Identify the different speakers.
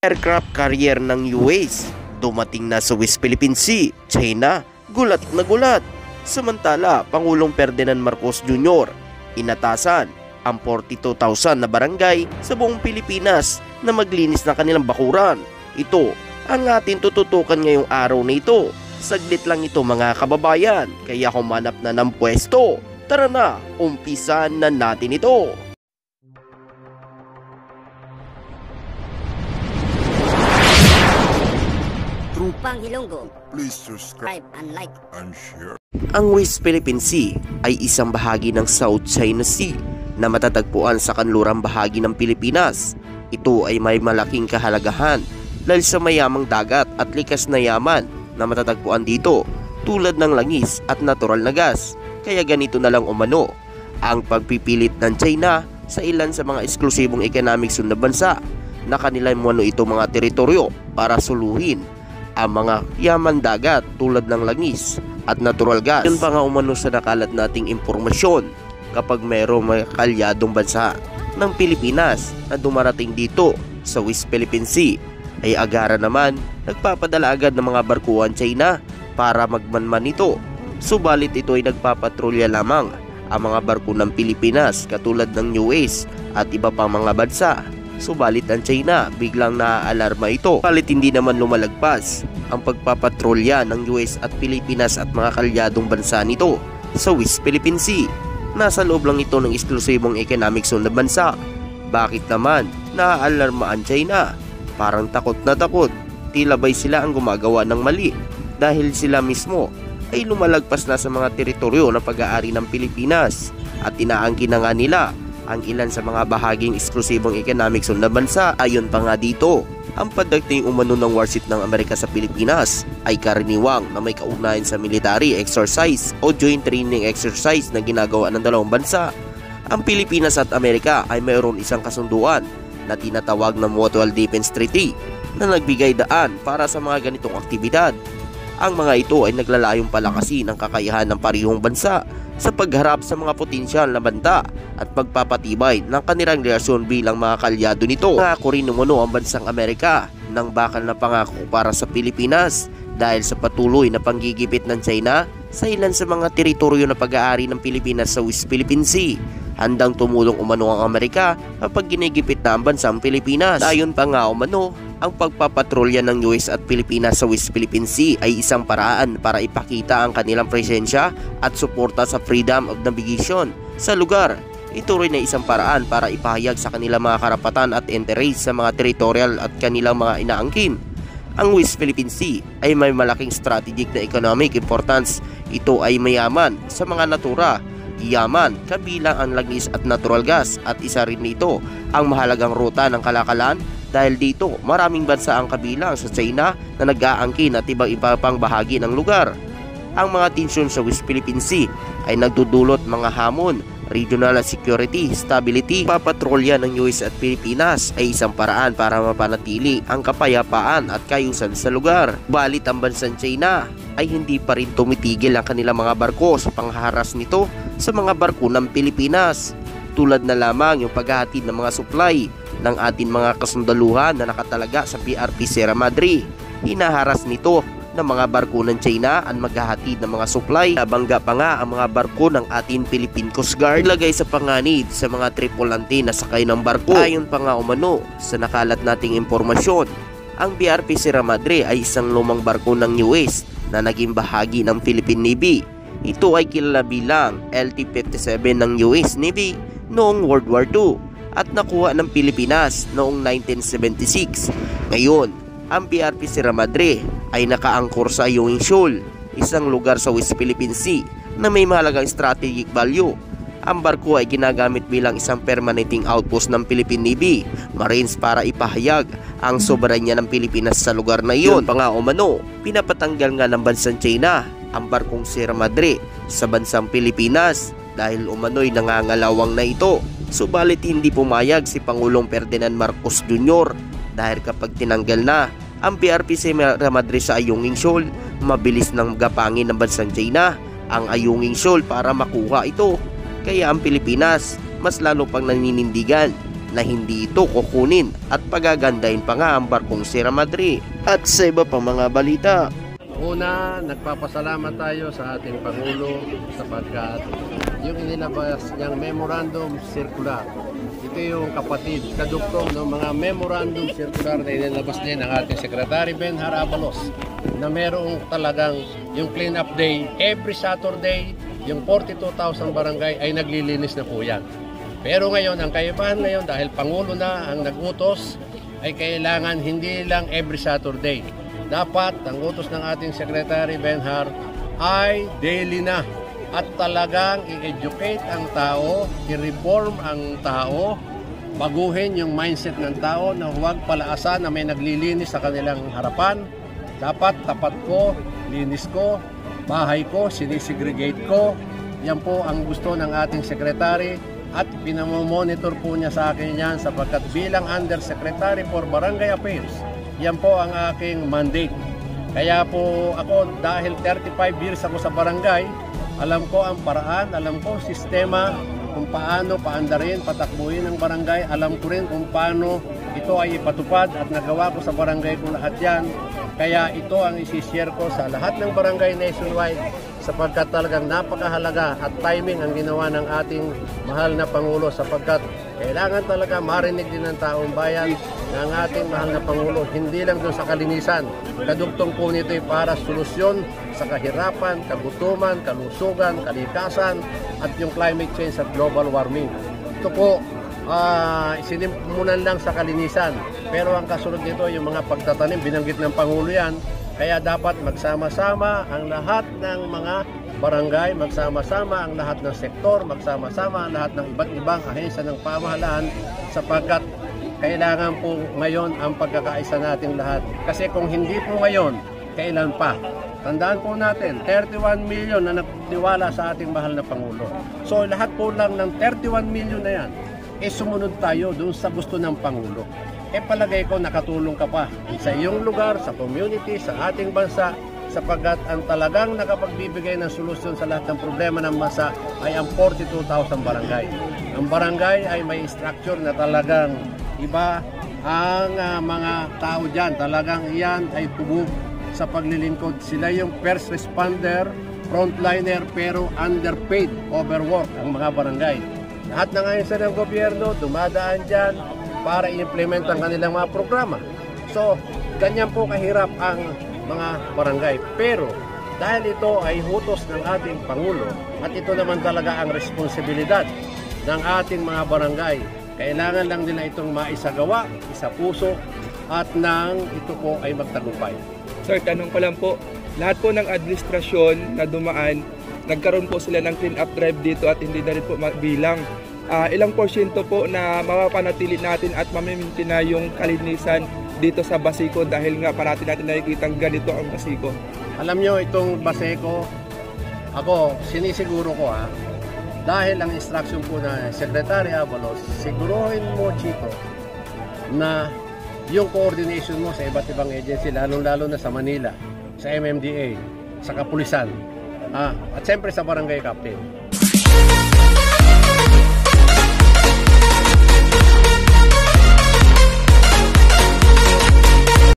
Speaker 1: Aircraft carrier ng US dumating na sa West Philippine Sea, China. Gulat na gulat. Samantala, Pangulong Ferdinand Marcos Jr. inatasan ang 42,000 na barangay sa buong Pilipinas na maglinis ng kanilang bakuran. Ito ang ating tututukan ngayong araw na ito. Saglit lang ito mga kababayan, kaya humanap na ng pwesto. Tara na, umpisan na natin ito.
Speaker 2: Trupang Hilonggo.
Speaker 3: Please subscribe
Speaker 2: and like
Speaker 3: and share.
Speaker 1: Ang West Philippine Sea ay isang bahagi ng South China Sea na matatagpuan sa kanlurang bahagi ng Pilipinas. Ito ay may malaking kahalagahan dahil sa mayamang dagat at likas na yaman na matatagpuan dito tulad ng langis at natural na gas. Kaya ganito na lang umano ang pagpipilit ng China sa ilan sa mga eksklusibong economic zone na bansa na kanilang umano ito mga teritoryo para suluhin ang mga yaman dagat tulad ng langis at natural gas. Yun pa nga umano sa nakalat nating impormasyon, kapag mayroong mga kalyadong bansa ng Pilipinas na dumarating dito sa West Philippine Sea, ay agara naman nagpapadala agad ng mga barkuhan China para magmanman ito. Subalit ito ay nagpapatrolya lamang ang mga barko ng Pilipinas katulad ng US at iba pang mga bansa. Subalit ang China biglang naaalarma ito. Subalit hindi naman lumalagpas ang pagpapatrolya ng US at Pilipinas at mga kalyadong bansa nito sa West Philippine Sea. Nasa loob lang ito ng eksklusibong economic zone na bansa. Bakit naman naaalarma ang China? Parang takot na takot. Tila ba'y sila ang gumagawa ng mali dahil sila mismo ay lumalagpas na sa mga teritoryo na pag-aari ng Pilipinas at inaangkin na nga nila ang ilan sa mga bahaging eksklusibong economic zone na bansa. Ayon pa nga dito, ang pagdating umano ng warship ng Amerika sa Pilipinas ay karaniwang na may kaugnayan sa military exercise o joint training exercise na ginagawa ng dalawang bansa. Ang Pilipinas at Amerika ay mayroon isang kasunduan na tinatawag na Mutual Defense Treaty na nagbigay daan para sa mga ganitong aktibidad. Ang mga ito ay naglalayong palakasin ang kakayahan ng parehong bansa sa pagharap sa mga potensyal na banta at pagpapatibay ng kanilang relasyon bilang mga kalyado nito. Nangako rin umano ang bansang Amerika ng bakal na pangako para sa Pilipinas dahil sa patuloy na panggigipit ng China sa ilan sa mga teritoryo na pag-aari ng Pilipinas sa West Philippine Sea. Handang tumulong umano ang Amerika kapag ginigipit na ang bansang Pilipinas. Ayon pa nga umano, ang pagpapatrolya ng US at Pilipinas sa West Philippine Sea ay isang paraan para ipakita ang kanilang presensya at suporta sa freedom of navigation sa lugar. Ito rin ay isang paraan para ipahayag sa kanilang mga karapatan at interes sa mga territorial at kanilang mga inaangkin. Ang West Philippine Sea ay may malaking strategic na economic importance. Ito ay mayaman sa mga natura, yaman, kabilang ang langis at natural gas, at isa rin nito ang mahalagang ruta ng kalakalan dahil dito maraming bansa ang kabilang sa China na nag-aangkin at iba-iba pang bahagi ng lugar. Ang mga tensyon sa West Philippine Sea ay nagdudulot mga hamon, regional security, stability. Papatrolya ng US at Pilipinas ay isang paraan para mapanatili ang kapayapaan at kaayusan sa lugar. Balit ang bansang China ay hindi pa rin tumitigil ang kanilang mga barko sa panghaharas nito sa mga barko ng Pilipinas. Tulad na lamang yung paghahatid ng mga supply ng ating mga kasundaluhan na nakatalaga sa PRP Sierra Madre. Hinaharas nito ng mga barko ng China ang maghahatid ng mga supply. Nabangga pa nga ang mga barko ng ating Philippine Coast Guard, ilagay sa panganib sa mga tripulante na sakay ng barko. Ayon pa nga umano sa nakalat nating impormasyon, ang PRP Sierra Madre ay isang lumang barko ng US na naging bahagi ng Philippine Navy. Ito ay kilala bilang LT-57 ng US Navy noong World War II at nakuha ng Pilipinas noong 1976. Ngayon, ang PRP Sierra Madre ay nakaangkor sa Ayungin Shoal, isang lugar sa West Philippine Sea na may mahalagang strategic value. Ang barko ay ginagamit bilang isang permanenteng outpost ng Philippine Navy Marines para ipahayag ang soberanya ng Pilipinas sa lugar na iyon. Pa nga umano, pinapatanggal nga ng bansang China ang barkong Sierra Madre sa bansang Pilipinas dahil umano'y nangangalawang na ito. Subalit hindi pumayag si Pangulong Ferdinand Marcos Jr. dahil kapag tinanggal na ang PRP Sierra Madre sa Ayungin Shoal, mabilis nang gapangin ng bansang China ang Ayungin Shoal para makuha ito. Kaya ang Pilipinas mas lalo pang naninindigan na hindi ito kukunin at pagagandahin pa nga ang barkong Sierra Madre. At sa iba pang mga balita,
Speaker 3: una, nagpapasalamat tayo sa ating Pangulo sapagkat yung inilabas niyang memorandum circular, ito yung kapatid, kaduktong ng mga memorandum circular na inilabas din ng ating Secretary Benhar Abalos na merong talagang yung clean up day every Saturday, yung 42,000 barangay ay naglilinis na po yan. Pero ngayon, ang kaibahan ngayon dahil Pangulo na ang nag-utos ay kailangan hindi lang every Saturday. Dapat ang utos ng ating Secretary Benhar ay daily na at talagang i-educate ang tao, i-reform ang tao, baguhin yung mindset ng tao na huwag palaasan na may naglilinis sa kanilang harapan. Dapat tapat ko, linis ko, bahay ko, sinisegregate ko. Yan po ang gusto ng ating Secretary at pinamomonitor po niya sa akin yan sapagkat bilang Undersecretary for Barangay Affairs, yan po ang aking mandate. Kaya po ako dahil 35 years ako sa barangay, alam ko ang paraan, alam ko sistema kung paano paandarin, patakbuhin ang barangay, alam ko rin kung paano ito ay ipatupad at nagawa ko sa barangay ko lahat yan. Kaya ito ang isi-share ko sa lahat ng barangay nationwide sapagkat talagang napakahalaga at timing ang ginawa ng ating mahal na Pangulo sapagkat kailangan talaga marinig din ng taong bayan na ang ating mahal na Pangulo hindi lang doon sa kalinisan. Kadugtong po nito ay para solusyon sa kahirapan, kagutuman, kalusugan, kalikasan at yung climate change at global warming. Ito po sinimulan lang sa kalinisan. Pero ang kasunod nito yung mga pagtatanim, binanggit ng Pangulo yan. Kaya dapat magsama-sama ang lahat ng mga barangay, magsama-sama ang lahat ng sektor, magsama-sama ang lahat ng iba't ibang ahensya ng pamahalaan sapagkat kailangan po ngayon ang pagkakaisa nating lahat. Kasi kung hindi po ngayon, kailan pa? Tandaan po natin, 31 million na nagtiwala sa ating mahal na Pangulo. So lahat po lang ng 31 million na yan, sumunod tayo dun sa gusto ng Pangulo. Palagay ko nakatulong ka pa sa iyong lugar, sa community, sa ating bansa sapagkat ang talagang nakapagbibigay ng solusyon sa lahat ng problema ng bansa ay ang 42,000 barangay. Ang barangay ay may structure na talagang iba ang mga tao dyan. Talagang iyan ay tubog sa paglilingkod. Sila yung first responder, frontliner pero underpaid, overwork ang mga barangay. Lahat ng ahensya ng gobyerno dumadaan dyan para i-implement ang kanilang mga programa. So, ganyan po kahirap ang mga barangay. Pero, dahil ito ay hutos ng ating Pangulo at ito naman talaga ang responsibilidad ng ating mga barangay, kailangan lang nila itong maisagawa, isapuso at nang ito po ay magtagumpay.
Speaker 4: Sir, tanong ko lang po, lahat po ng administrasyon na dumaan, nagkaroon po sila ng clean up drive dito at hindi na rin po bilang. Ilang porsyento po na mapapanatili natin at mamimintin na yung kalinisan dito sa Basico dahil nga parati natin nakikita ganito ang Basico.
Speaker 3: Alam nyo itong Basico, ako sinisiguro ko dahil ang instruction po na Secretary Abalos, siguruhin mo Chito na yung coordination mo sa iba't ibang agency, lalong-lalo na sa Manila, sa MMDA, sa Kapulisan, at siyempre sa Barangay Captain.